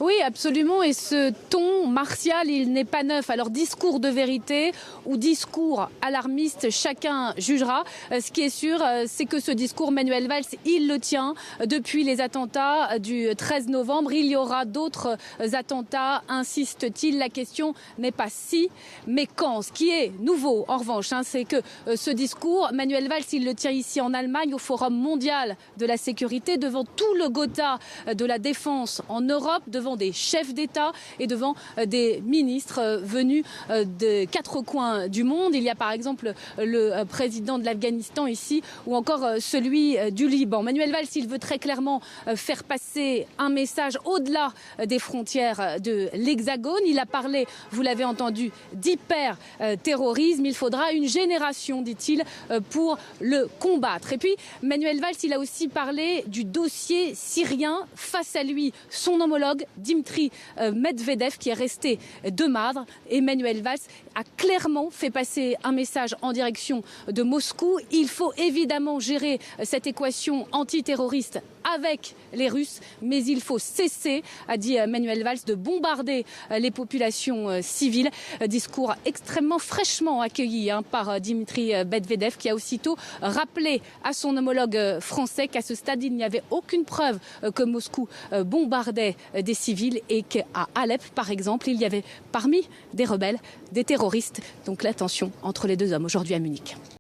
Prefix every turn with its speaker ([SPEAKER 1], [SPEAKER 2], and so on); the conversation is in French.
[SPEAKER 1] Oui, absolument. Et ce ton martial, il n'est pas neuf. Alors, discours de vérité ou discours alarmiste, chacun jugera. Ce qui est sûr, c'est que ce discours, Manuel Valls, il le tient depuis les attentats du 13 novembre. Il y aura d'autres attentats, insiste-t-il. La question n'est pas si, mais quand. Ce qui est nouveau, en revanche, c'est que ce discours, Manuel Valls, il le tient ici en Allemagne, au Forum mondial de la sécurité, devant tout le Gotha de la défense en Europe, devant des chefs d'État et devant des ministres venus de quatre coins du monde. Il y a par exemple le président de l'Afghanistan ici ou encore celui du Liban. Manuel Valls, il veut très clairement faire passer un message au-delà des frontières de l'Hexagone. Il a parlé, vous l'avez entendu, d'hyper-terrorisme. Il faudra une génération, dit-il, pour le combattre. Et puis, Manuel Valls, il a aussi parlé du dossier syrien. Face à lui, son homologue, Dimitri Medvedev, qui est resté de marbre. Emmanuel Valls a clairement fait passer un message en direction de Moscou. Il faut évidemment gérer cette équation antiterroriste avec les Russes, mais il faut cesser, a dit Manuel Valls, de bombarder les populations civiles. Discours extrêmement fraîchement accueilli par Dimitri Medvedev, qui a aussitôt rappelé à son homologue français qu'à ce stade, il n'y avait aucune preuve que Moscou bombardait des civils et qu'à Alep, par exemple, il y avait parmi des rebelles des terroristes. Donc la tension entre les deux hommes aujourd'hui à Munich.